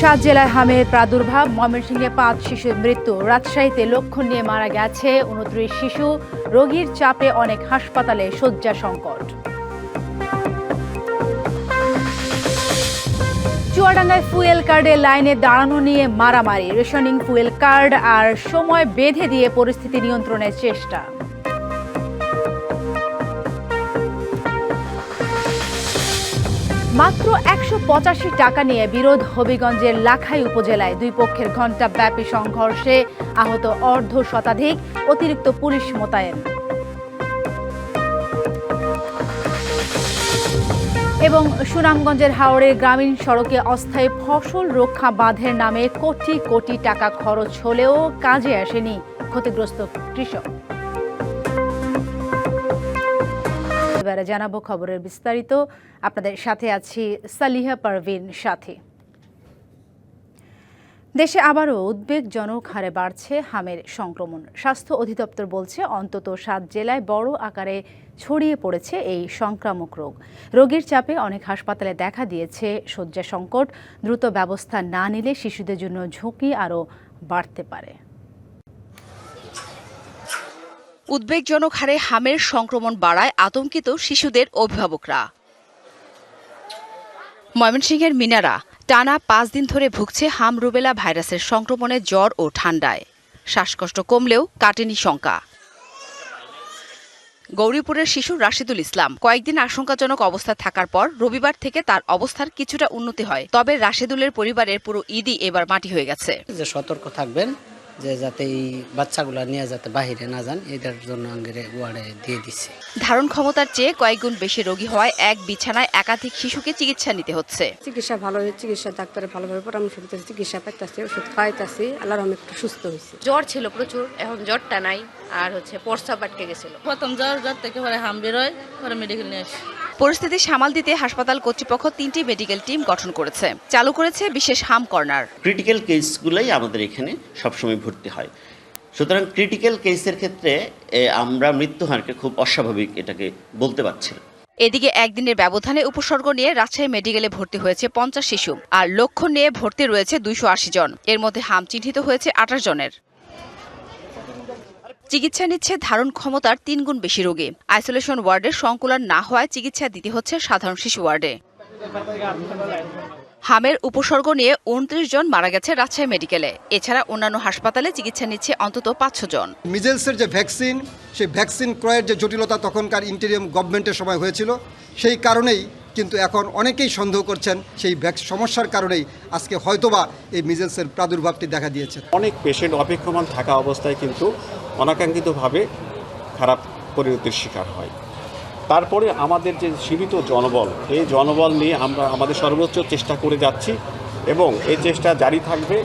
সাত জেলায় হামের প্রাদুর্ভাব, ময়মনসিংহে ৫ শিশুর মৃত্যু, রাজশাহীতে লক্ষণ নিয়ে মারা গেছে ২৯ শিশু, রোগীর চাপে অনেক হাসপাতালে শয্যা সংকট। চুয়াডাঙ্গায় ফুয়েল কার্ডে লাইনে দাঁড়ানো নিয়ে মারামারি, রেশনিং ফুয়েল কার্ড আর সময় বেঁধে দিয়ে পরিস্থিতি নিয়ন্ত্রণের চেষ্টা। মাত্র ১৮৫ টাকা নিয়ে বিরোধ হবিগঞ্জের লাখাই উপজেলায়, দুই পক্ষের ঘণ্টাব্যাপী সংঘর্ষে আহত অর্ধ শতাধিক, অতিরিক্ত পুলিশ মোতায়েন। এবং সুনামগঞ্জের হাওড়ের গ্রামীণ সড়কে অস্থায়ী ফসল রক্ষা বাঁধের নামে কোটি কোটি টাকা খরচ হলেও কাজে আসেনি ক্ষতিগ্রস্ত কৃষক। এবারে জানাবো খবরের বিস্তারিত। আপনাদের সাথে আছি সালিহা পারভিন সাথী। দেশে আবারও উদ্বেগজনক হারে বাড়ছে হামের সংক্রমণ। স্বাস্থ্য অধিদপ্তর বলছে অন্তত ৭ জেলায় বড় আকারে ছড়িয়ে পড়েছে এই সংক্রামক রোগ। রোগীর চাপে অনেক হাসপাতালে দেখা দিয়েছে শয্যা সংকট। দ্রুত ব্যবস্থা না নিলে শিশুদের জন্য ঝুঁকি আরও বাড়তে পারে। উদ্বেগজনক হারে হামের সংক্রমণ বাড়ায় আতঙ্কিত শিশুদের অভিভাবকরা। ময়মনসিংহের মিনারা টানা ৫ দিন ধরে ভুগছে হাম রুবেলা ভাইরাসের সংক্রমণে জ্বর ও ঠান্ডায়। শ্বাসকষ্ট কমলেও কাটেনি শঙ্কা। গৌরীপুরের শিশু রাশিদুল ইসলাম কয়েকদিন আশঙ্কাজনক অবস্থায় থাকার পর রবিবার থেকে তার অবস্থার কিছুটা উন্নতি হয়। তবে রাশিদুলের পরিবারের পুরো ঈদই এবার মাটি হয়ে গেছে। যে সতর্ক থাকবেন, যে যাতে এই বাচ্চাগুলা নিয়ে যাতে বাহিরে না যান, এটার জন্য আঙ্গিরে ওয়ার্ডে দিয়ে দিচ্ছে। ধারণ ক্ষমতার চেয়ে কয়েকগুণ বেশি রোগী হওয়ায় এক বিছানায় একাধিক শিশুকে চিকিৎসা নিতে হচ্ছে। চিকিৎসা ভালো হয়েছে, চিকিৎসা ডাক্তারের ভালোভাবে পরামর্শ দিতেছে, চিকিৎসা পাইতেছে, ওষুধ খাওয়াইতেছে, আল্লাহর রহমতে একটু সুস্থ হয়েছে। জ্বর ছিল প্রচুর, এখন জ্বরটা নাই, আর প্রস্রাব আটকে গেছিল। প্রথম জ্বর থেকে পরে হাম বেরোয়, পরে মেডিকেল নিয়ে আসি। পরিস্থিতি সামাল দিতে হাসপাতাল কর্তৃপক্ষ ৩টি মেডিকেল টিম গঠন করেছে, চালু করেছে বিশেষ হাম কর্নার। ক্রিটিক্যাল কেসগুলোই আমাদের এখানে সবসময় ভর্তি হয়, সুতরাং ক্রিটিক্যাল কেসের ক্ষেত্রে আমরা মৃত্যুহারকে খুব অস্বাভাবিক এটাকে বলতে পারছি না। এদিকে একদিনের ব্যবধানে উপসর্গ নিয়ে রাজশাহী মেডিকেলে ভর্তি হয়েছে ৫০ শিশু, আর লক্ষণ নিয়ে ভর্তি রয়েছে ২৮০ জন। এর মধ্যে হাম চিহ্নিত হয়েছে ২৮ জনের। চিকিৎসা নিচ্ছে ধারণ ক্ষমতার ৩ গুণ বেশি রোগী। আইসোলেশন ওয়ার্ডের সংকুলন না হওয়ায় চিকিৎসা দিতে হচ্ছে সাধারণ শিশু ওয়ার্ডে। হামের উপসর্গ নিয়ে ২৯ জন মারা গেছে রাজশাহী মেডিকেলে। এছাড়া অন্যান্য হাসপাতালে চিকিৎসা নিচ্ছে অন্তত ৫০০ জন। মিজেলসের যে ভ্যাকসিন, সেই ভ্যাকসিন ক্রয়ের যে জটিলতা তখনকার ইন্টেরিয়াম গভর্নমেন্টের সময় হয়েছিল, সেই কারণেই কিন্তু এখন অনেকেই সন্দেহ করছেন সেই সমস্যার কারণেই আজকে হয়তোবা এই মিজেলসের প্রাদুর্ভাবটি দেখা দিয়েছে। অনেক পেশেন্ট অপেক্ষমান থাকা অবস্থায় কিন্তু অনাকাঙ্ক্ষিতভাবে খারাপ পরিণতির শিকার হয়। তারপরে আমাদের যে সীমিত জনবল, এই জনবল নিয়ে আমরা আমাদের সর্বোচ্চ চেষ্টা করে যাচ্ছি এবং এই চেষ্টা জারি থাকবে।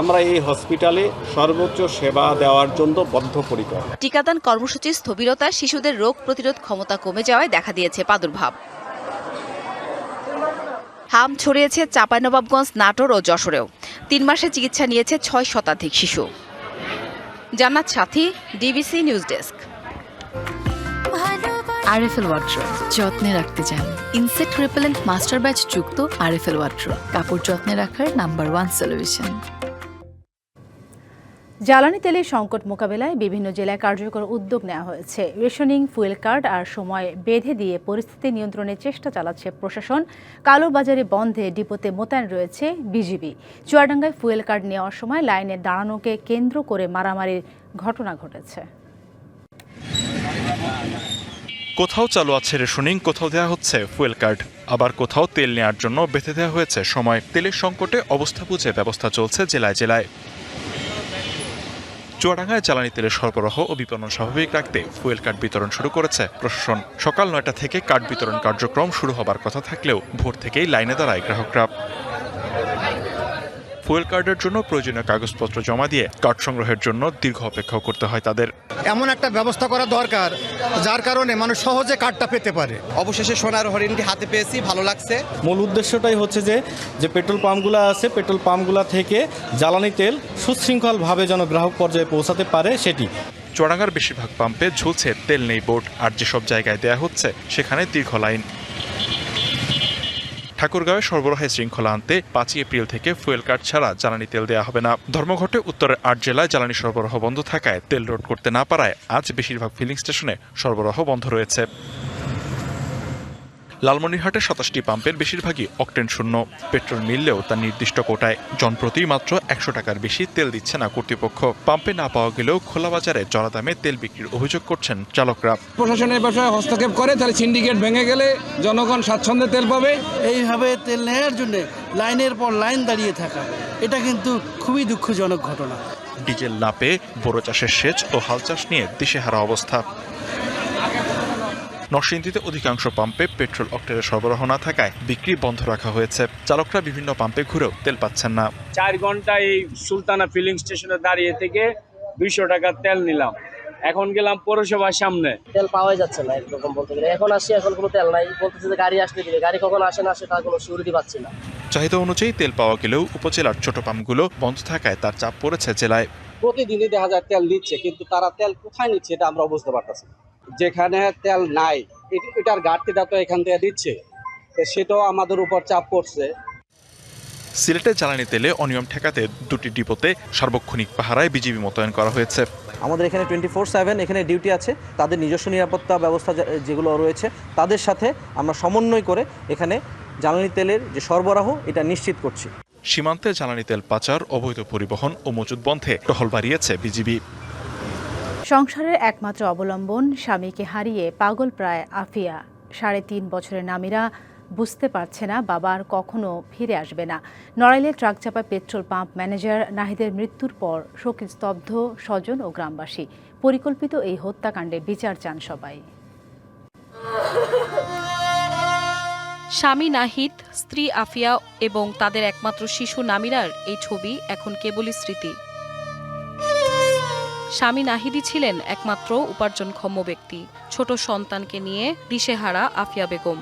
আমরা এই হসপিটালে সর্বোচ্চ সেবা দেওয়ার জন্য বদ্ধপরিকর। টিকাদান কর্মসূচির স্থবিরতায় শিশুদের রোগ প্রতিরোধ ক্ষমতা কমে যাওয়ায় দেখা দিয়েছে প্রাদুর্ভাব। হাম ছড়িয়েছে চাঁপাইনবাবগঞ্জ, নাটোর ও যশোরেও। ৩ মাসে চিকিৎসা নিয়েছে ৬ শতাধিক শিশু। জান্নাত সাথী, ডিবিসি নিউজ ডেস্ক। আরএফএল ওয়াট্রো যত্নে রাখতে চান, ইনসেক্ট রিপেলেন্ট মাস্টার ব্যাচ যুক্ত আরএফএল ওয়াট্রো কাপড় যত্নে রাখার নাম্বার 1 সলিউশন। জ্বালানি তেলের সংকট মোকাবেলায় বিভিন্ন জেলায় কার্যকর উদ্যোগ নেওয়া হয়েছে। রেশনিং ফুয়েল কার্ড আর সময় বেঁধে দিয়ে পরিস্থিতি নিয়ন্ত্রণের চেষ্টা চালাচ্ছে প্রশাসন। কালোবাজারে বন্ধে ডিপোতে মোতায়েন রয়েছে বিজিবি। চুয়াডাঙ্গায় ফুয়েল কার্ড নেওয়ার সময় লাইনে দাঁড়ানোকে কেন্দ্র করে মারামারির ঘটনা ঘটেছে। কোথাও চালু আছে রেশনিং, কোথাও দেওয়া হচ্ছে ফুয়েল কার্ড, আবার কোথাও তেল নেওয়ার জন্য বেঁধে দেওয়া হয়েছে সময়। তেলের সংকটে অবস্থা বুঝে ব্যবস্থা চলছে জেলায় জেলায়। চুয়াডাঙ্গায় জ্বালানি তেলের সরবরাহ ও বিপণন স্বাভাবিক রাখতে ফুয়েল কার্ড বিতরণ শুরু করেছে প্রশাসন। সকাল ৯টা থেকে কার্ড বিতরণ কার্যক্রম শুরু হবার কথা থাকলেও ভোর থেকেই লাইনে দাঁড়ায় গ্রাহকরা। ফুয়েল কার্ডের জন্য প্রয়োজনীয় কাগজপত্র জমা দিয়ে কার্ড সংগ্রহের জন্য দীর্ঘ অপেক্ষা করতে হয় তাদের। এমন একটা ব্যবস্থা করা দরকার যার কারণে মানুষ সহজে কার্ডটা পেতে পারে। অবশেষে সোনার হরিণটি হাতে পেয়েছি, ভালো লাগছে। মূল উদ্দেশ্যটাই হচ্ছে যে পেট্রোল পাম্পগুলো আছে, পেট্রোল পাম্পগুলো থেকে জ্বালানি তেল সুশৃঙ্খলভাবে যেন গ্রাহক পর্যায়ে পৌঁছাতে পারে সেটি। চুয়াডাঙ্গার বেশিরভাগ পাম্পে ঝুলছে তেল নেই বোর্ড, আর যেসব জায়গায় দেয়া হচ্ছে সেখানে দীর্ঘ লাইন। ঠাকুরগাঁওয়ে সরবরাহে শৃঙ্খলা আনতে 5 এপ্রিল থেকে ফুয়েল কার্ড ছাড়া জ্বালানি তেল দেওয়া হবে না। ধর্মঘটে উত্তরের 8 জেলায় জ্বালানি সরবরাহ বন্ধ থাকায় তেল লোড করতে না পারায় আজ বেশিরভাগ ফিলিং স্টেশনে সরবরাহ বন্ধ রয়েছে। লালমনিরহাটের 27টি পাম্পের বেশিরভাগই অকটেন শূন্য। পেট্রোল মিললেও তার নির্দিষ্ট কোটায় জনপ্রতি মাত্র 100 টাকার বেশি তেল দিচ্ছে না কর্তৃপক্ষ। পাম্পে না পাওয়া গেলেও খোলা বাজারে চড়া দামে তেল বিক্রির অভিযোগ করছেন চালকরা। প্রশাসনের বিষয়ে হস্তক্ষেপ করে তাহলে সিন্ডিকেট ভেঙে গেলে জনগণ স্বাচ্ছন্দ্যে তেল পাবে। এইভাবে তেল নেওয়ার জন্য লাইনের পর লাইন দাঁড়িয়ে থাকা, এটা কিন্তু খুবই দুঃখজনক ঘটনা। ডিজেল না পেয়ে বোরো চাষের সেচ ও হাল চাষ নিয়ে দিশেহারা অবস্থা। নরসিংদীতে অধিকাংশ পাম্পে পেট্রোল অক্টেনের সরবরাহ না থাকায় বিক্রি বন্ধ রাখা হয়েছে। চালকরা বিভিন্ন পাম্পে ঘুরেও তেল পাচ্ছেন না। 4 ঘন্টা এই সুলতানা ফিলিং স্টেশনে দাঁড়িয়ে থেকে 200 টাকার তেল নিলাম। এখন গেলাম পৌরসভার সামনে, তেল পাওয়াই যাচ্ছে না। এরকম বলতে গেলে এখন আসি, এখন কোনো তেল নাই। বলতেছে যে গাড়ি আসলে দিবে, গাড়ি কখন আসে না আসে তার কোনো সিউরিটি পাচ্ছি না। চাহিদা অনুযায়ী তেল পাওয়া গেলেও উপজেলার ছোট পাম্পগুলো বন্ধ থাকায় তার চাপ পড়েছে জেলায়। প্রতিদিনই দেখা যায় তেল দিচ্ছে, কিন্তু তারা তেল কোথায় নিচ্ছে এটা আমরা বুঝতে পারতেছি। যেখানে তেল নাই এটার ঘাটতিটা তো এখান থেকে দিচ্ছে, সেটাও আমাদের উপর চাপ পড়ছে। সিলেটে জ্বালানি তেলে অনিয়ম ঠেকাতে 2টি ডিপোতে সার্বক্ষণিক পাহারায় বিজিবি মোতায়েন করা হয়েছে। আমাদের এখানে 24/7 এখানে ডিউটি আছে। তাদের নিজস্ব নিরাপত্তা ব্যবস্থা যেগুলো রয়েছে তাদের সাথে আমরা সমন্বয় করে এখানে জ্বালানি তেলের যে সরবরাহ এটা নিশ্চিত করছি। সীমান্তে জ্বালানি তেল পাচার, অবৈধ পরিবহন ও মজুত বন্ধে টহল বাড়িয়েছে বিজিবি। সংসারের একমাত্র অবলম্বন স্বামীকে হারিয়ে পাগল প্রায় আফিয়া। 3.5 বছরের নামিরা বুঝতে পারছে না বাবার কখনো ফিরে আসবে না। নড়াইলে ট্রাক চাপা পেট্রোল পাম্প ম্যানেজার নাহিদের মৃত্যুর পর শোকে স্তব্ধ স্বজন ও গ্রামবাসী। পরিকল্পিত এই হত্যাকাণ্ডে বিচার চান সবাই। স্বামী নাহিদ, স্ত্রী আফিয়া এবং তাদের একমাত্র শিশু নামিরার এই ছবি এখন কেবলই স্মৃতি। স্বামী নাহিদই ছিলেন একমাত্র উপার্জনক্ষম ব্যক্তি। ছোট সন্তানকে নিয়ে দিশেহারা আফিয়া বেগম।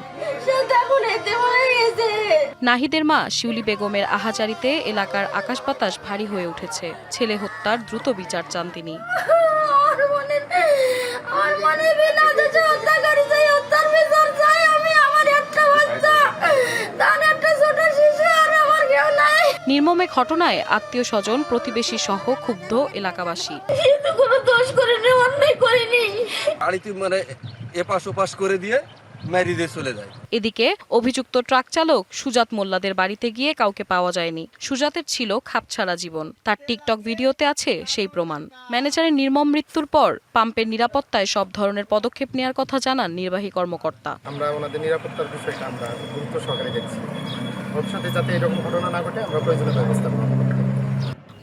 নাহিদের মা শিউলি বেগমের আহাজারিতে এলাকার আকাশ বাতাস ভারী হয়ে উঠেছে। ছেলে হত্যার দ্রুত বিচার চান তিনি। নির্মমে ঘটনায় আত্মীয় স্বজন, প্রতিবেশী সহ ক্ষুব্ধ এলাকাবাসী। এদিকে অভিযুক্ত ট্রাক চালক সুজাত মোল্লাদের বাড়িতে গিয়ে কাউকে পাওয়া যায়নি। সুজাতের ছিল খাপছাড়া জীবন। তার টিকটক ভিডিওতে আছে সেই প্রমাণ। ম্যানেজারের নির্মম মৃত্যুর পর পাম্পের নিরাপত্তায় সব ধরনের পদক্ষেপ নেওয়ার কথা জানান নির্বাহী কর্মকর্তা। আমরা ওনাদের নিরাপত্তার বিষয়টা আমরা গুরুত্ব সহকারে দেখছি। ভবিষ্যতে যাতে এরকম ঘটনা না ঘটে আমরা প্রয়োজনীয় ব্যবস্থা নেব।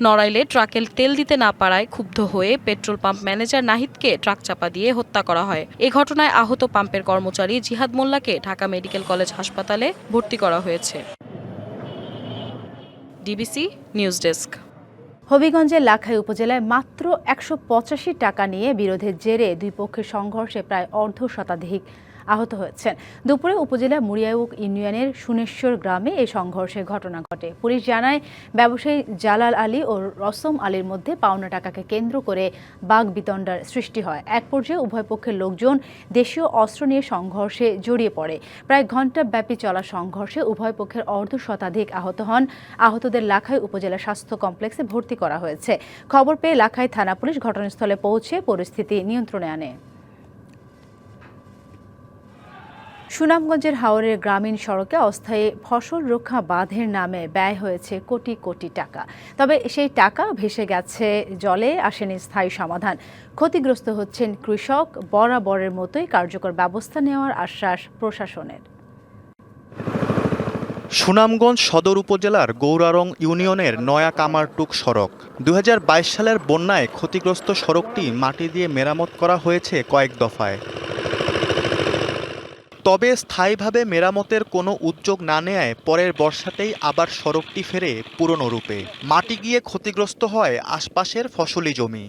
নড়াইলে ট্রাকের তেল দিতে না পারায় ক্ষুব্ধ হয়ে পেট্রোল পাম্প ম্যানেজার নাহিদকে ট্রাক চাপা দিয়ে হত্যা করা হয়। এ ঘটনায় আহত পাম্পের কর্মচারী জিহাদ মোল্লাকে ঢাকা মেডিকেল কলেজ হাসপাতালে ভর্তি করা হয়েছে। DBC news desk. হবিগঞ্জের লাখাই উপজেলায় মাত্র 185 টাকা নিয়ে বিরোধের জেরে দুই পক্ষের সংঘর্ষে প্রায় অর্ধশতাধিক আহত হয়েছেন। দুপুরে উপজেলা মুড়িয়াউক ইউনিয়নের সুনেশ্বর গ্রামে এই সংঘর্ষের ঘটনা ঘটে। পুলিশ জানায় ব্যবসায়ী জালাল আলী ও রসম আলীর মধ্যে পাওনা টাকাকে কেন্দ্র করে বাগবিতণ্ডার সৃষ্টি হয়। এক পর্যায়ে উভয় পক্ষের লোকজন দেশীয় অস্ত্র নিয়ে সংঘর্ষে জড়িয়ে পড়ে। প্রায় ঘণ্টাব্যাপী চলা সংঘর্ষে উভয় পক্ষের অর্ধশতাধিক আহত হন। আহতদের লাখাই উপজেলা স্বাস্থ্য কমপ্লেক্সে ভর্তি করা হয়েছে। খবর পেয়ে লাখাই থানা পুলিশ ঘটনাস্থলে পৌঁছে পরিস্থিতি নিয়ন্ত্রণে আনে। সুনামগঞ্জের হাওরের গ্রামীণ সড়কে অস্থায়ী ফসল রক্ষা বাঁধের নামে ব্যয় হয়েছে কোটি কোটি টাকা। তবে সেই টাকা ভেসে গেছে জলে, আসেনি স্থায়ী সমাধান। ক্ষতিগ্রস্ত হচ্ছেন কৃষক। বরাবরের মতোই কার্যকর ব্যবস্থা নেওয়ার আশ্বাস প্রশাসনের। সুনামগঞ্জ সদর উপজেলার গৌরারং ইউনিয়নের নয়া কামারটুক সড়ক 2022 সালের বন্যায় ক্ষতিগ্রস্ত সড়কটি মাটি দিয়ে মেরামত করা হয়েছে কয়েক দফায়। তবে স্থায়ীভাবে মেরামতের কোনো উদ্যোগ না নেয়ায় পরের বর্ষাতেই আবার সড়কটি ফেরে পুরনো রূপে। মাটি গিয়ে ক্ষতিগ্রস্ত হয় আশপাশের ফসলি জমি।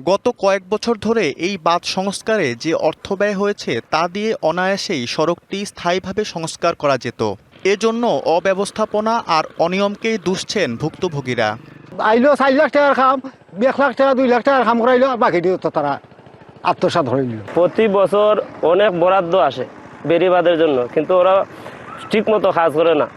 গত কয়েক বছর ধরে এই বাঁধ সংস্কারে যে অর্থ ব্যয় হয়েছে তা দিয়ে অনায়াসেই সড়কটি স্থায়ীভাবে সংস্কার করা যেত। এজন্য অব্যবস্থাপনা আর অনিয়মকেই দুষছেন ভুক্তভোগীরা। আইলো 4 লাখ টাকার কাম, 1 লাখ টাকা 2 লাখ টাকার কাম করাইলো, বাকি দিয়ে তো তারা আত্মসাৎ হইল। প্রতি বছর অনেক বরাদ্দ আসে, বেরিবাদের জন্য, কিন্তু ওরা ঠিক মতো কাজ করে না।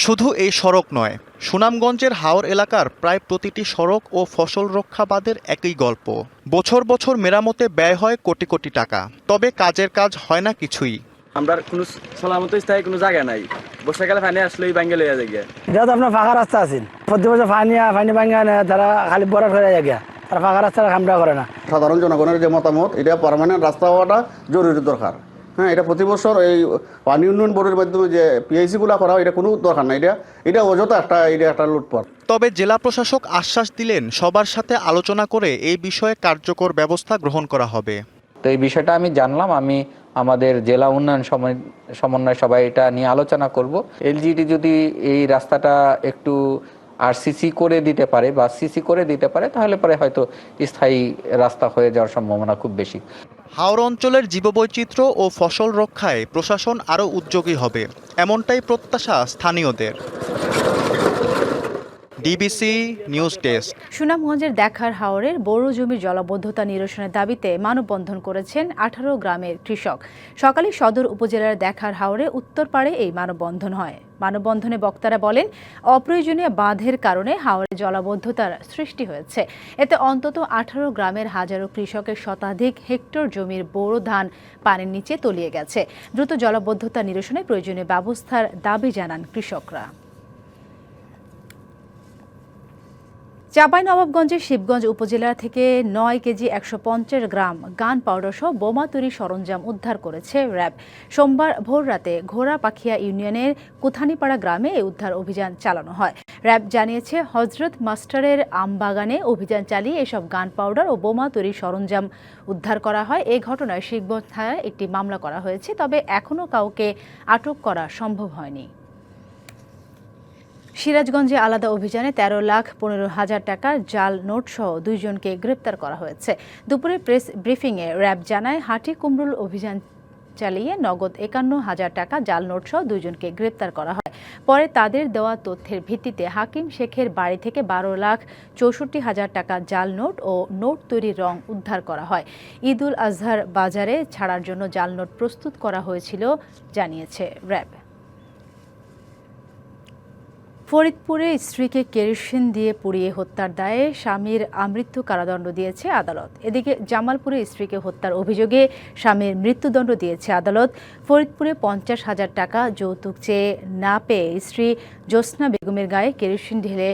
শুধু এই সড়ক নয়, সুনামগঞ্জের হাওর এলাকার প্রায় প্রতিটি সড়ক ও ফসল রক্ষা বাঁধের একই গল্প। বছর বছর মেরামতে ব্যয় হয় কোটি কোটি টাকা, তবে কাজের কাজ হয় না কিছুই। আমরা কোনো সলামত স্থায়ী কোনো জায়গা নাই, বর্ষাকালে পানি আসলেই ভাঙ্গে লইয়া যায়। যেহেতু আপনার ফাঁকা রাস্তা আছেন, প্রতি বছর পানি ভাঙ্গা নেয়, তারা খালি বরাট হয়ে যায়, তারা ফাঁকা রাস্তার কামটা করে না। সাধারণ জনগণের যে মতামত, এটা পার্মানেন্ট রাস্তা হওয়াটা জরুরি দরকার। হ্যাঁ, এটা প্রতি বছর এই পানি উন্নয়ন বোর্ডের মাধ্যমে যে পিআইসিগুলো করা হয়, এটা কোনো দরকার নাই, এটা অযথা একটা লুটপাট। তবে জেলা প্রশাসক আশ্বাস দিলেন সবার সাথে আলোচনা করে এই বিষয়ে কার্যকর ব্যবস্থা গ্রহণ করা হবে। তো এই বিষয়টা আমি জানলাম, আমি আমাদের জেলা উন্নয়ন সমন্বয় সবাই এটা নিয়ে আলোচনা করব। এলজিডি যদি এই রাস্তাটা একটু আরসিসি করে দিতে পারে বা সিসি করে দিতে পারে, তাহলে পরে হয়তো স্থায়ী রাস্তা হয়ে যাওয়ার সম্ভাবনা খুব বেশি। হাওর অঞ্চলের জীববৈচিত্র্য ও ফসল রক্ষায় প্রশাসন আরও উদ্যোগী হবে, এমনটাই প্রত্যাশা স্থানীয়দের। DBC news desk. সুনামগঞ্জের দেখার হাওরের বড় জমির জলাবদ্ধতা নিরসনের দাবিতে মানববন্ধন করেছেন 18 গ্রামের কৃষক। সকালে সদর উপজেলার দেখার হাওরে উত্তরপাড়ে এই মানববন্ধন হয়। মানববন্ধনে বক্তারা বলেন, অপ্রয়োজনীয় বাঁধের কারণে হাওরে জলাবদ্ধতার সৃষ্টি হয়েছে। এতে অন্তত 18 গ্রামের হাজারো কৃষকের শতাধিক হেক্টর জমির বোরো ধান পানির নিচে তলিয়ে গেছে। দ্রুত জলাবদ্ধতা নিরসনে প্রয়োজনীয় ব্যবস্থার দাবি জানান কৃষকরা। চাঁপাইনবাবগঞ্জের শিবগঞ্জ উপজেলা থেকে 9 কেজি 150 গ্রাম গান পাউডার সহ বোমা তৈরির সরঞ্জাম উদ্ধার করেছে র্যাব। সোমবার ভোররাতে ঘোড়াপাখিয়া ইউনিয়নের কুথানিপাড়া গ্রামে এই উদ্ধার অভিযান চালানো হয়। র্যাব জানিয়েছে, হজরত মাস্টারের আমবাগানে অভিযান চালিয়ে এসব গান পাউডার ও বোমা তৈরির সরঞ্জাম উদ্ধার করা হয়। এই ঘটনায় শিবগঞ্জ থানায় একটি মামলা করা হয়েছে, তবে এখনও কাউকে আটক করা সম্ভব হয়নি। সিরাজগঞ্জে আলাদা অভিযানে 13,15,000 টাকার জাল নোট সহ 2 জনকে গ্রেপ্তার করা হয়েছে। দুপুরে প্রেস ব্রিফিংয়ে র্যাব জানায়, হাটি কুমরুল অভিযান চালিয়ে নগদ 51,000 টাকা জাল নোট সহ 2 জনকে গ্রেপ্তার করা হয়। পরে তাদের দেওয়া তথ্যের ভিত্তিতে হাকিম শেখের বাড়ি থেকে 12,64,000 টাকা জাল নোট ও নোট তৈরির রং উদ্ধার করা হয়। ঈদুল আজহার বাজারে ছাড়ার জন্য জাল নোট প্রস্তুত করা হয়েছিল জানিয়েছে র্যাব। ফরিদপুরে স্ত্রীকে কেরোসিন দিয়ে পুড়িয়ে হত্যার দায়ে স্বামীর আমৃত্যু কারাদণ্ড দিয়েছে আদালত। এদিকে জামালপুরে স্ত্রীকে হত্যার অভিযোগে স্বামীর মৃত্যুদণ্ড দিয়েছে আদালত। ফরিদপুরে 50,000 টাকা যৌতুক চেয়ে না পেয়ে স্ত্রী জ্যোৎস্না বেগমের গায়ে কেরোসিন ঢেলে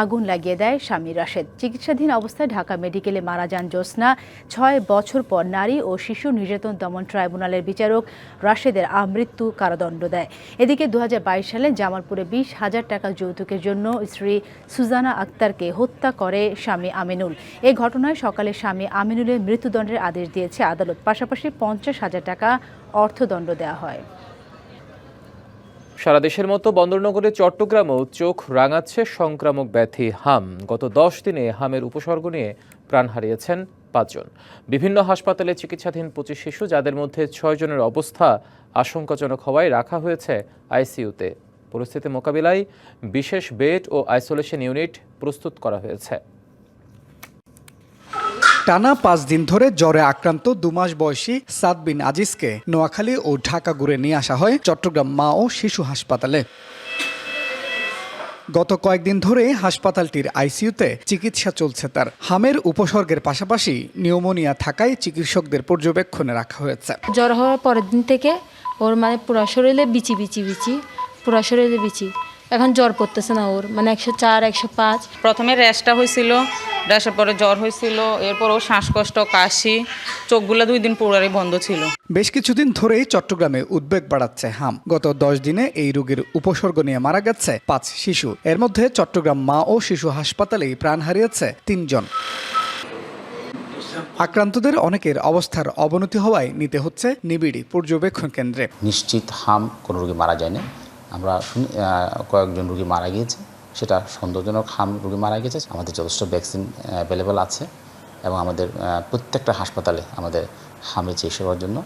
আগুন লাগিয়ে দেয় স্বামী রাশেদ। চিকিৎসাধীন অবস্থায় ঢাকা মেডিকেলে মারা যান জ্যোৎস্না। 6 বছর পর নারী ও শিশু নির্যাতন দমন ট্রাইব্যুনালের বিচারক রাশেদের আমৃত্যু কারাদণ্ড দেয়। এদিকে 2022 সালে জামালপুরে 20,000 টাকা যৌতুকের জন্য স্ত্রী সুজানা আক্তারকে হত্যা করে স্বামী আমিনুল। এই ঘটনায় সকালে স্বামী আমিনুলের মৃত্যুদণ্ডের আদেশ দিয়েছে আদালত। পাশাপাশি 50,000 টাকা অর্থদণ্ড দেওয়া হয়। সারা দেশের মতো বন্দরনগরে চট্টগ্রামেও চোখ রাঙাচ্ছে সংক্রামক ব্যাধি হাম। গত 10 দিনে হামের উপসর্গ নিয়ে প্রাণ হারিয়েছেন 5 জন। বিভিন্ন হাসপাতালে চিকিৎসাধীন 25 শিশু, যাদের মধ্যে 6 জনের অবস্থা আশঙ্কাজনক হওয়ায় রাখা হয়েছে আইসিইউতে। পরিস্থিতি মোকাবিলায় বিশেষ বেড ও আইসোলেশন ইউনিট প্রস্তুত করা হয়েছে। টানা 5 দিন ধরে জ্বরে আক্রান্ত 2 মাস বয়সী সাদ বিন আজিজকে নোয়াখালী ও ঢাকা ঘুরে নিয়ে আসা হয় চট্টগ্রাম মা ও শিশু হাসপাতালে। গত কয়েকদিন ধরে হাসপাতালটির আইসিইউতে চিকিৎসা চলছে তার। হামের উপসর্গের পাশাপাশি নিউমোনিয়া থাকায় চিকিৎসকদের পর্যবেক্ষণে রাখা হয়েছে। জ্বর হওয়ার পরের দিন থেকে ওর পুরা শরীরে বিচি পুরা শরীরে বিচি। এখন জ্বর পড়তেছে না ওর, 104, 105। প্রথমে র্যাশটা হয়েছিল, র্যাশের পরে জ্বর হয়েছিল, এরপর ও শ্বাসকষ্ট, কাশি, চোখগুলো 2 দিন পুরাই বন্ধ ছিল। বেশ কিছুদিন ধরেই চট্টগ্রামে উদ্বেগ বাড়াচ্ছে হাম। গত 10 দিনে এই রোগের উপসর্গ নিয়ে মারা গেছে 5 শিশু। এর মধ্যে চট্টগ্রাম মা ও শিশু হাসপাতালেই প্রাণ হারিয়েছে 3 জন। আক্রান্তদের অনেকের অবস্থার অবনতি হওয়ায় নিতে হচ্ছে নিবিড় পর্যবেক্ষণ কেন্দ্রে। নিশ্চিত হাম কোনো রোগী মারা যায়নি। আমরা কয়েকজন রোগী মারা গিয়েছে, সেটা সন্দেহজনক হাম রোগী মারা গেছে। আমাদের যথেষ্ট ভ্যাকসিন অ্যাভেলেবেল আছে এবং আমাদের প্রত্যেকটা হাসপাতালে আমাদের হামের চিকিৎসার জন্য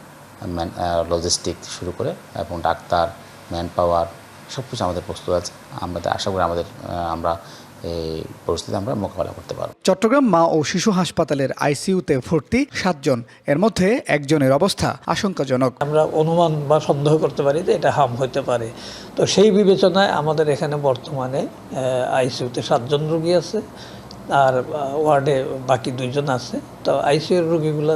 লজিস্টিক শুরু করে এবং ডাক্তার, ম্যান পাওয়ার সব কিছু আমাদের প্রস্তুত আছে। আমাদের আশা করি আমরা এই পরিস্থিতি আমরা মোকাবেলা করতে পারব। চট্টগ্রাম মা ও শিশু হাসপাতালের আইসিইউতে ভর্তি 7 জন, এর মধ্যে একজনের অবস্থা আশঙ্কাজনক। আমরা অনুমান বা সন্দেহ করতে পারি যে এটা হাম হতে পারে। তো সেই বিবেচনায় আমাদের এখানে বর্তমানে আইসিইউতে 7 জন রোগী আছে, আর ওয়ার্ডে বাকি 2 জন আছে। তো আইসিইউর রোগীগুলো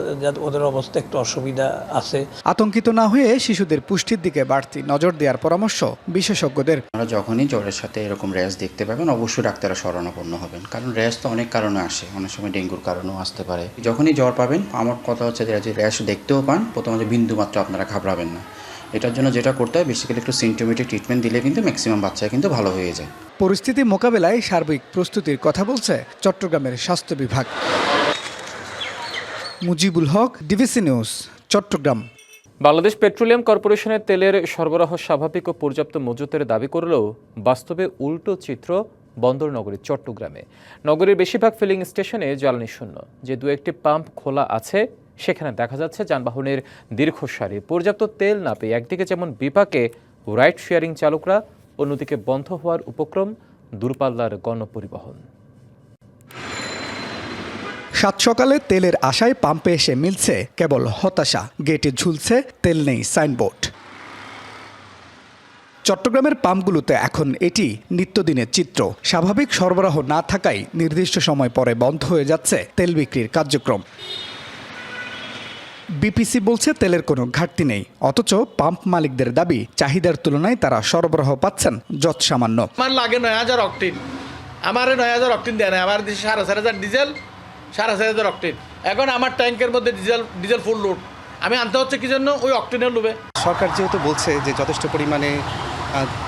ওদের অবস্থা একটু অসুবিধা আছে। আতঙ্কিত না হয়ে শিশুদের পুষ্টির দিকে বাড়তি নজর দেওয়ার পরামর্শ বিশেষজ্ঞদের। আপনারা যখনই জ্বরের সাথে এরকম র্যাশ দেখতে পাবেন অবশ্যই ডাক্তারের শরণাপন্ন হবেন, কারণ র্যাশ তো অনেক কারণে আসে, অনেক সময় ডেঙ্গুর কারণেও আসতে পারে। যখনই জ্বর পাবেন, আমার কথা হচ্ছে যে র্যাশ দেখতেও পান, প্রথমে বিন্দুমাত্র আপনারা ঘাবড়াবেন না। এটার জন্য যেটা করতে হয়, বেসিক্যালি একটু সিমটোমেটিক ট্রিটমেন্ট দিলে কিন্তু ম্যাক্সিমাম বাচ্চা কিন্তু ভালো হয়ে যায়। পরিস্থিতি মোকাবেলায় সার্বিক প্রস্তুতির কথা বলছে চট্টগ্রামের স্বাস্থ্য বিভাগ। Mujibul Haque, DBC news, Chattogram. Bangladesh petroleum কর্পোরেশনের তেলের সরবরাহ স্বাভাবিক ও পর্যাপ্ত মজুতের দাবি করলেও বাস্তবে উল্টো চিত্র বন্দর নগরী চট্টগ্রামে। নগরীর বেশিরভাগ ফিলিং স্টেশনে জ্বালানি শূন্য, যে 2-1টি পাম্প খোলা আছে সেখানে দেখা যাচ্ছে যানবাহনের দীর্ঘ সারি। পর্যাপ্ত তেল না পেয়ে একদিকে যেমন বিপাকে রাইড শেয়ারিং চালকরা, অন্যদিকে বন্ধ হওয়ার উপক্রম দূরপাল্লার গণপরিবহন। সাত সকালে তেলের আশায় পাম্পে এসে মিলছে কেবল হতাশা। গেটে ঝুলছে তেল নেই সাইনবোর্ড। চট্টগ্রামের পাম্পগুলোতে এখন এটি নিত্যদিনের চিত্র। স্বাভাবিক সরবরাহ না থাকায় নির্দিষ্ট সময় পরে বন্ধ হয়ে যাচ্ছে তেল বিক্রির কার্যক্রম। বিপিসি বলছে তেলের কোনো ঘাটতি নেই, অথচ পাম্প মালিকদের দাবি চাহিদার তুলনায় তারা সরবরাহ পাচ্ছেন যৎসামান্য। আমার লাগে 9000 অক্টেন, আমার 9000 অক্টেন দেয় না, আমার 4,500 ডিজেল, 4,500 অক্টেন। এখন আমার ট্যাঙ্কের মধ্যে ডিজেল ফুল লোড, আমি আনতে হচ্ছে কি জন্য? ওই অক্টেনের লোভে। সরকার যেহেতু বলছে যে যথেষ্ট পরিমাণে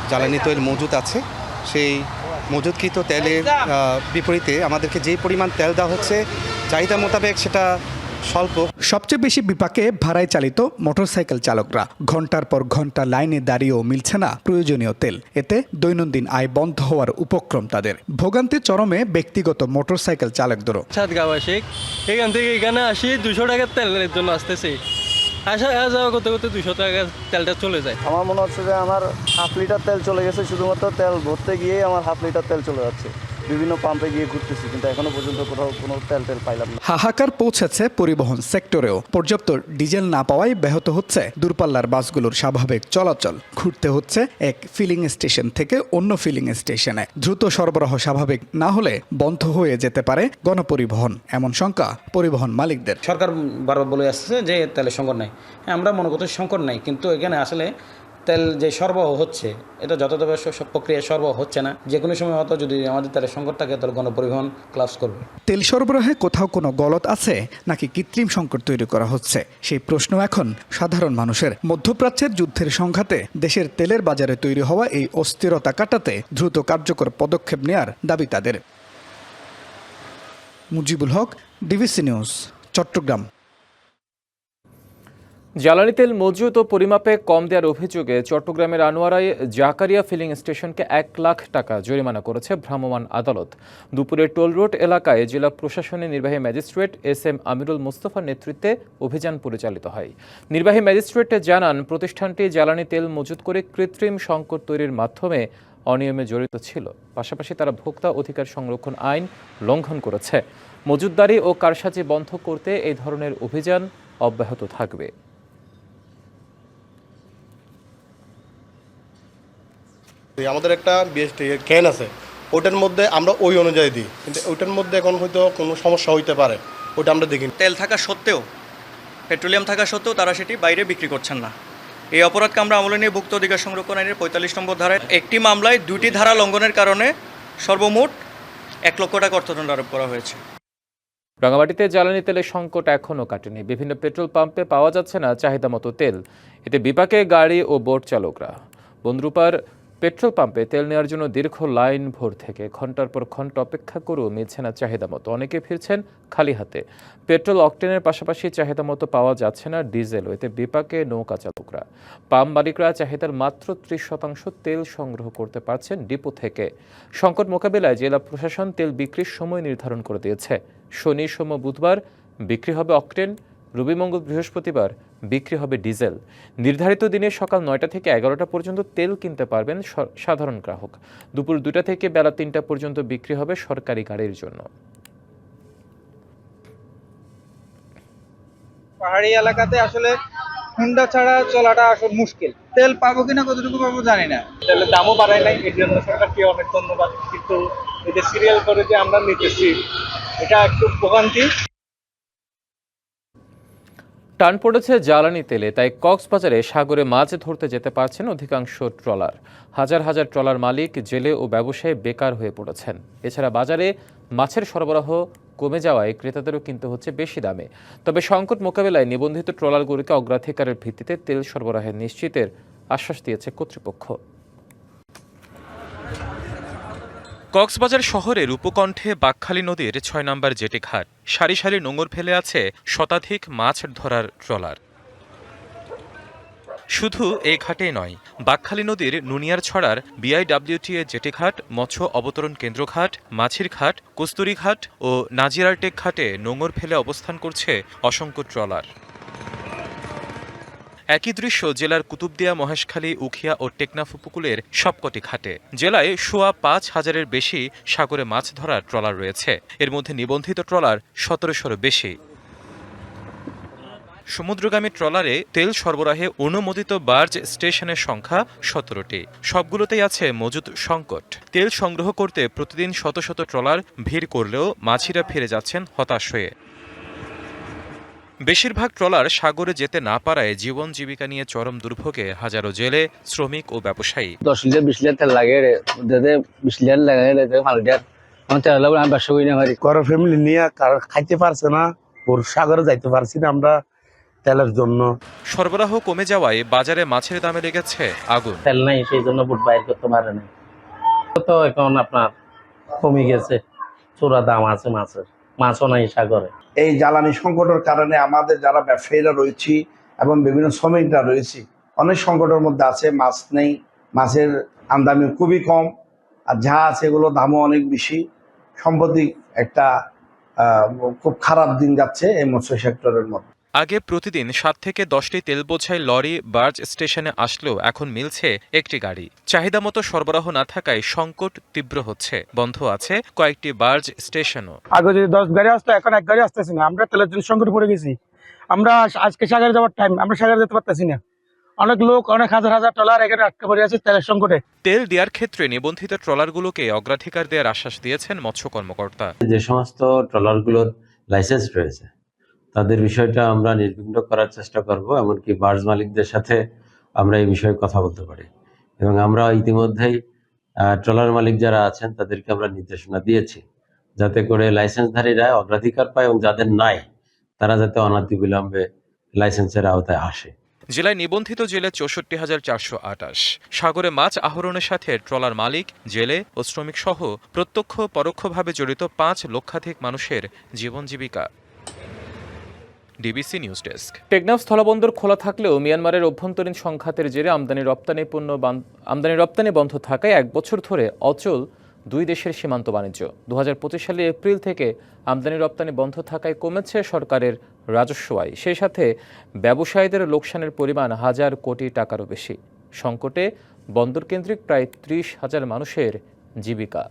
জ্বালানি তেল মজুত আছে, সেই মজুতকৃত তেলের বিপরীতে আমাদেরকে যে পরিমাণ তেল দেওয়া হচ্ছে চাহিদা মোতাবেক সেটা স্বল্প। সবচেয়ে বেশি বিপাকে ভাড়ায় চালিত মোটরসাইকেল চালকরা। ঘন্টার পর ঘন্টা লাইনে দাঁড়িয়েও মিলছে না প্রয়োজনীয় তেল। এতে দৈনন্দিন আয় বন্ধ হওয়ার উপক্রম তাদের। ভোগান্তি চরমে ব্যক্তিগত মোটরসাইকেল চালকদেরও। এখান থেকে এখানে আসি 200 টাকার তেলের জন্য আসতেছি, আসা যাওয়া করতে করতে 200 টাকার তেলটা চলে যায়। আমার মনে হচ্ছে যে আমার 1/2 লিটার তেল চলে গেছে, শুধুমাত্র তেল ভরতে গিয়ে আমার 1/2 লিটার তেল চলে যাচ্ছে। বিভিন্ন পাম্পে গিয়ে ঘুরতেছি, কিন্তু এখনো পর্যন্ত কোথাও কোনো তেল পাইলাম না। হাহাকার পৌঁছেছে পরিবহন সেক্টরেও। পর্যাপ্ত ডিজেল না পাওয়ায় ব্যাহত হচ্ছে দূরপাল্লার বাসগুলোর স্বাভাবিক চলাচল। ঘুরতে হচ্ছে এক ফিলিং স্টেশন থেকে অন্য ফিলিং স্টেশনে। দ্রুত সরবরাহ স্বাভাবিক না হলে বন্ধ হয়ে যেতে পারে গণপরিবহন, এমন শঙ্কা পরিবহন মালিকদের। সরকার বারবার বলে আসছে যে তেলের সংকট নাই। আমরা মনে করতে সংকট নাই, কিন্তু এখানে আসলে তেল যে সরবরাহ হচ্ছে এটা যথাযথ প্রক্রিয়ায় সরবরাহ হচ্ছে না। যে কোনো সময় হয়তো যদি আমাদের তেলের সংকট থাকে তাহলে গণপরিবহন ক্লাস করবে। তেল সরবরাহে কোথাও কোনো গলত আছে নাকি কৃত্রিম সংকট তৈরি করা হচ্ছে, সেই প্রশ্ন এখন সাধারণ মানুষের। মধ্যপ্রাচ্যের যুদ্ধের সংঘাতে দেশের তেলের বাজারে তৈরি হওয়া এই অস্থিরতা কাটাতে দ্রুত কার্যকর পদক্ষেপ নেয়ার দাবি তাদের। Mujibul Haque, DBC news, Chittagong. জ্বালানি তেল মজুত ও পরিমাপে কম দেওয়ার অভিযোগে চট্টগ্রামের আনোয়ারায় জাকারিয়া ফিলিং স্টেশনকে 1 লাখ টাকা জরিমানা করেছে ভ্রাম্যমাণ আদালত। দুপুরে টোল রোড এলাকায় জেলা প্রশাসনের নির্বাহী ম্যাজিস্ট্রেট SM আমিরুল মুস্তফার নেতৃত্বে অভিযান পরিচালিত হয়। নির্বাহী ম্যাজিস্ট্রেট জানান, প্রতিষ্ঠানটি জ্বালানি তেল মজুত করে কৃত্রিম সংকট তৈরির মাধ্যমে অনিয়মে জড়িত ছিল। পাশাপাশি তারা ভোক্তা অধিকার সংরক্ষণ আইন লঙ্ঘন করেছে। মজুতদারি ও কারসাজি বন্ধ করতে এই ধরনের অভিযান অব্যাহত থাকবে। আমাদের একটা ক্যান আছে, ওটার মধ্যে আমরা ওই অনুযায়ী দিই, কিন্তু ওইটার মধ্যে এখন হয়তো কোনো সমস্যা হইতে পারে, ওটা আমরা দেখি। তেল থাকা সত্ত্বেও, পেট্রোলিয়াম থাকা সত্ত্বেও তারা সেটি বাইরে বিক্রি করছেন না। এই অপরাধকে আমরা আমলে নিয়ে ভুক্ত অধিকার সংরক্ষণ আইনের 45 নম্বর ধারায় একটি মামলায় 2টি ধারা লঙ্ঘনের কারণে সর্বমোট 1 লক্ষ টাকা অর্থদণ্ড আরোপ করা হয়েছে। রাঙামাটিতে জ্বালানি তেলের সংকট এখনও কাটেনি। বিভিন্ন পেট্রোল পাম্পে পাওয়া যাচ্ছে না চাহিদা মতো তেল। এতে বিপাকে গাড়ি ও বোট চালকরা। বনরূপার পেট্রোল পাম্পে তেল নেওয়ার জন্য দীর্ঘ লাইন ভোর থেকে ঘন্টার পর ঘন্টা অপেক্ষা করেও মিলছে না চাহিদা মতো। অনেকে ফিরছেন খালি হাতে। পেট্রোল অকটেনের পাশাপাশি চাহিদা মতো পাওয়া যাচ্ছে না ডিজেল। এতে বিপাকে নৌকা চালকরা। পাম্প মালিকরা চাহিদার মাত্র 30% তেল সংগ্রহ করতে পারছেন ডিপো থেকে। সংকট মোকাবিলায় জেলা প্রশাসন তেল বিক্রির সময় নির্ধারণ করে দিয়েছে। শনি, সোম, বুধবার বিক্রি হবে অকটেন, রবি, মঙ্গল, বৃহস্পতিবার বিক্রি হবে ডিজেল। নির্ধারিত দিনে সকাল 9টা থেকে 11টা পর্যন্ত তেল কিনতে পারবেন সাধারণ গ্রাহক। দুপুর 2টা থেকে বেলা 3টা পর্যন্ত বিক্রি হবে সরকারি গাড়ির জন্য। পাহাড়ি এলাকাতে আসলে হুন্ডা ছাড়া চলাটা আসলে মুশকিল। তেল পাবো কিনা কতটুকু পাবো জানি না। তেলের দামও বাড়ায় নাই, এর জন্য সরকারকে অনেক ধন্যবাদ। কিন্তু এই যে সিরিয়াল করে যে আমরা নিতেছি, এটা একটু ভোগান্তি। টান পড়েছে জ্বালানি তেলে, তাই কক্সবাজারে সাগরে মাছ ধরতে যেতে পারছেন অধিকাংশ ট্রলার। হাজার হাজার ট্রলার মালিক, জেলে ও ব্যবসায়ী বেকার হয়ে পড়েছেন। এছাড়া বাজারে মাছের সরবরাহ কমে যাওয়ায় ক্রেতাদেরও কিনতে হচ্ছে বেশি দামে। তবে সংকট মোকাবেলায় নিবন্ধিত ট্রলারগুলিকে অগ্রাধিকারের ভিত্তিতে তেল সরবরাহের নিশ্চিতের আশ্বাস দিয়েছে কর্তৃপক্ষ। কক্সবাজার শহরের উপকণ্ঠে বাকখালী নদীর 6 নম্বর জেটি ঘাট। সারি সারি নোঙর ফেলে আছে শতাধিক মাছ ধরার ট্রলার। শুধু এই ঘাটেই নয়, বাকখালী নদীর নুনিয়ার ছড়ার BIWTA জেটি ঘাট, মৎস্য অবতরণ কেন্দ্র ঘাট, মাছির ঘাট, কস্তুরী ঘাট ও নাজিরারটেক ঘাটে নোঙর ফেলে অবস্থান করছে অসংখ্য ট্রলার। একই দৃশ্য জেলার কুতুবদিয়া, মহেশখালী, উখিয়া ও টেকনাফ উপকূলের সবকটি ঘাটে। জেলায় সোয়া 5,000-এর বেশি সাগরে মাছ ধরার ট্রলার রয়েছে। এর মধ্যে নিবন্ধিত ট্রলার 1700-এরও বেশি। সমুদ্রগামী ট্রলারে তেল সরবরাহে অনুমোদিত বার্জ স্টেশনের সংখ্যা 17টি। সবগুলোতেই আছে মজুদ সংকট। তেল সংগ্রহ করতে প্রতিদিন শত শত ট্রলার ভিড় করলেও মাঝিরা ফিরে যাচ্ছেন হতাশ হয়ে। বেশিরভাগ ট্রলার সাগরে যেতে না পারায় জীবন জীবিকা নিয়ে চরম দুর্ভোগে হাজারো জেলে, শ্রমিক ও ব্যবসায়ী। 10 লিটার 20 লিটার তেল লাগে, 20 লিটার লাগে, 5 লিটার আমার তেল লাগবে। আমি ব্যবসা করি না, ঘরের ফ্যামিলি নিয়ে খাইতে পারছে না, ওর সাগরে যাইতে পারছি না আমরা তেলের জন্য। সরবরাহ কমে যাওয়ায় বাজারে মাছের দামে লেগেছে আগুন। তেল নাই, সেই জন্য বুট বাইর করতে পারে না। তো এখন আপনার কমে গেছে, চোরা দাম আছে মাছের, মাছও নাই সাগরে। এই জ্বালানি সংকটের কারণে আমাদের যারা ব্যবসায়ীরা রয়েছি এবং বিভিন্ন শ্রমিকরা রয়েছি অনেক সংকটের মধ্যে আছে। মাছ নেই, মাছের আমদানি খুবই কম, আর যা আছে এগুলো দামও অনেক বেশি। সম্প্রতি একটা খুব খারাপ দিন যাচ্ছে এই মৎস্য সেক্টরের মধ্যে। আগে প্রতিদিন 7 থেকে 10টি তেল বোঝাই লরি বার্জ স্টেশনে আসলেও এখন মিলছে একটি গাড়ি। চাহিদা মতো সরবরাহ না থাকায় সংকট তীব্র হচ্ছে। বন্ধ আছে কয়েকটি বার্জ স্টেশনও। আগে যদি 10 গাড়ি আসতো, এখন 1 গাড়ি আসতেছে না। আমরা তেলের জন্য সংকট পড়ে গেছি। আমরা আজকে সাগরে যাওয়ার টাইম, আমরা সাগরে যেতে পারতেছি না। অনেক লোক, অনেক হাজার হাজার ট্রলার এখানে আটকে পড়ে আছে তেলের সংকটে। তেল দেওয়ার ক্ষেত্রে নিবন্ধিত ট্রলারগুলোকে অগ্রাধিকার দেওয়ার আশ্বাস দিয়েছেন মৎস্য কর্মকর্তা। যে সমস্ত ট্রলারগুলোর লাইসেন্স রয়েছে তাদের বিষয়টা আমরা নির্বিঘ্ন করার চেষ্টা করব। এমনকি বার্জ মালিকদের সাথে আমরা এই বিষয়ে কথা বলতে পারি এবং আমরা ইতিমধ্যেই ট্রলার মালিক যারা আছেন তাদেরকে আমরা নির্দেশনা দিয়েছি যাতে করে লাইসেন্সধারীরা অগ্রাধিকার পায় এবং যাদের নাই তারা যাতে অনতিবিলম্বে লাইসেন্সের আওতায় আসে। জেলায় নিবন্ধিত জেলে 64,428। সাগরে মাছ আহরণের সাথে ট্রলার মালিক, জেলে ও শ্রমিক সহ প্রত্যক্ষ পরোক্ষভাবে জড়িত 5 লক্ষাধিক মানুষের জীবন জীবিকা। DBC news desk. টেকনাফ স্থলবন্দর খোলা থাকলেও মিয়ানমারের অভ্যন্তরীণ সংঘাতের জেরে আমদানি রপ্তানি বন্ধ থাকায় 1 বছর ধরে অচল 2 দেশের সীমান্ত বাণিজ্য। 2025 সালের এপ্রিল থেকে আমদানি রপ্তানি বন্ধ থাকায় কমেছে সরকারের রাজস্ব আয়। সেই সাথে ব্যবসায়ীদের লোকসানের পরিমাণ 1000 কোটি টাকারও বেশি। সংকটে বন্দরকেন্দ্রিক প্রায় 30,000 মানুষের জীবিকা।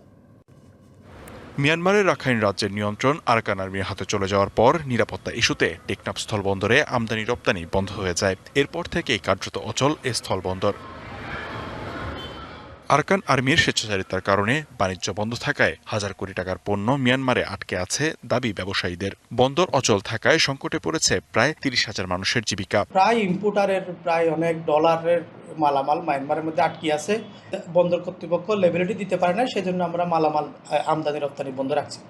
মিয়ানমারের রাখাইন রাজ্যের নিয়ন্ত্রণ আরাকান আর্মির হাতে চলে যাওয়ার পর নিরাপত্তা ইস্যুতে টেকনাফ স্থলবন্দরে আমদানি রপ্তানি বন্ধ হয়ে যায়। এরপর থেকেই কার্যত অচল এ স্থলবন্দর। আরাকান আর্মির স্বেচ্ছাচারিতার কারণে বাণিজ্য বন্ধ থাকায় 1000 কোটি টাকার পণ্য মিয়ানমারে আটকে আছে দাবি ব্যবসায়ীদের। বন্দর অচল থাকায় সংকটে পড়েছে প্রায় 30,000 মানুষের জীবিকা। প্রায় ইম্পোর্টারের প্রায় অনেক ডলারের মালামাল মায়ানমারের মধ্যে আটকে আছে। বন্দর কর্তৃপক্ষ লেবিলিটি দিতে পারে না, সেজন্য আমরা মালামাল আমদানি রপ্তানি বন্ধ রাখছি।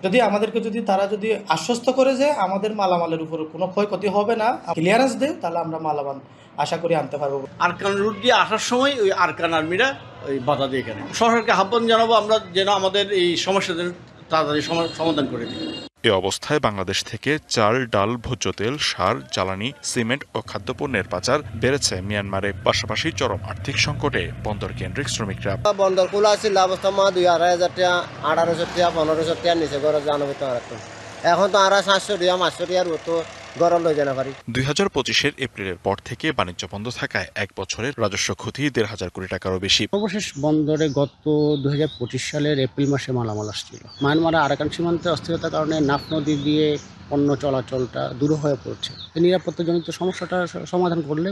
যদি আমাদেরকে তারা যদি আশ্বস্ত করে যে আমাদের মালামালের উপর কোনো ক্ষয়ক্ষতি হবে না, ক্লিয়ারেন্স দেয়, তাহলে আমরা মালামাল আশা করি আনতে পারবো। আরাকান রুট দিয়ে আসার সময় ওই আরাকান আর্মিরা ওই বাধা দিয়ে এখানে সরকারকে আহ্বান জানাবো আমরা যেন আমাদের এই সমস্যাদের তাড়াতাড়ি সমাধান করে দিই। এ অবস্থায় বাংলাদেশ থেকে চাল, ডাল, ভোজ্য তেল, সার, জ্বালানি, সিমেন্ট ও খাদ্যপণ্যের পাচার বেড়েছে মিয়ানমারে। পাশাপাশি চরম আর্থিক সংকটে বন্দর কেন্দ্রিক শ্রমিকরা। বন্দর খোলা ছিল অবস্থা 2,500 টাকা, 1,800 টাকা, 1,500 টাকা নিচে করে জানাবো তো এখন তো 700 টাকা 500 টাকার মতো গরম লই জানা পারি 2025-এর এপ্রিলের পর থেকে বাণিজ্য বন্ধ থাকায় এক বছরের রাজস্ব ক্ষতি 1,500 কোটি টাকারও বেশি। সর্বশেষ বন্দরে গত 2025 সালের এপ্রিল মাসে মালামাল আসছিল। মায়ানমার আরাকান সীমান্তে অস্থিরতার কারণে নাফ নদী দিয়ে পণ্য চলাচলটা দূর হয়ে পড়ছে। এই নিরাপত্তাজনিত সমস্যাটা সমাধান করলে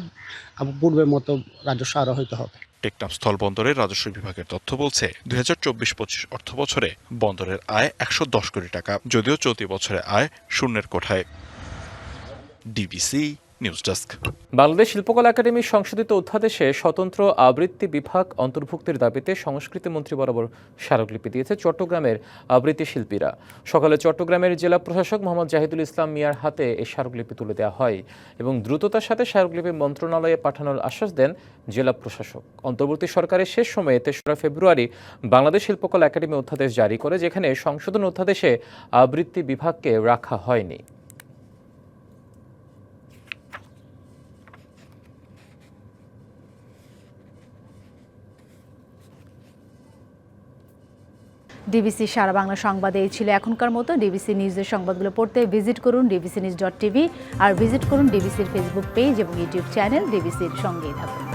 পূর্বের মতো রাজস্ব আরও হইতে হবে। টেকনাফ স্থল বন্দরের রাজস্ব বিভাগের তথ্য বলছে 2024-25 অর্থ বছরে বন্দরের আয় 110 কোটি টাকা, যদিও চলতি বছরে আয় শূন্যের কোঠায়। DBC news desk. বাংলাদেশ শিল্পকলা একাডেমির সংশোধিত অধ্যাদেশে স্বতন্ত্র আবৃত্তি বিভাগ অন্তর্ভুক্তির দাবিতে সংস্কৃতি মন্ত্রী বরাবর স্মারকলিপি দিয়েছে চট্টগ্রামের আবৃত্তি শিল্পীরা। সকালে চট্টগ্রামের জেলা প্রশাসক মোহাম্মদ জাহিদুল ইসলাম মিয়ার হাতে এই স্মারকলিপি তুলে দেওয়া হয় এবং দ্রুততার সাথে স্মারকলিপি মন্ত্রণালয়ে পাঠানোর আশ্বাস দেন জেলা প্রশাসক। অন্তর্বর্তী সরকারের শেষ সময়ে 3রা ফেব্রুয়ারি বাংলাদেশ শিল্পকলা একাডেমি অধ্যাদেশ জারি করে, যেখানে সংশোধন অধ্যাদেশে আবৃত্তি বিভাগকে রাখা হয়নি। ডিবিসি সারা বাংলা সংবাদে এই ছিল এখনকার মতো। ডিবিসি নিউজের সংবাদগুলো পড়তে ভিজিট করুন dbcnews.tv আর ভিজিট করুন ডিবিসির ফেসবুক পেজ এবং ইউটিউব চ্যানেল। ডিবিসির সঙ্গেই থাকুন।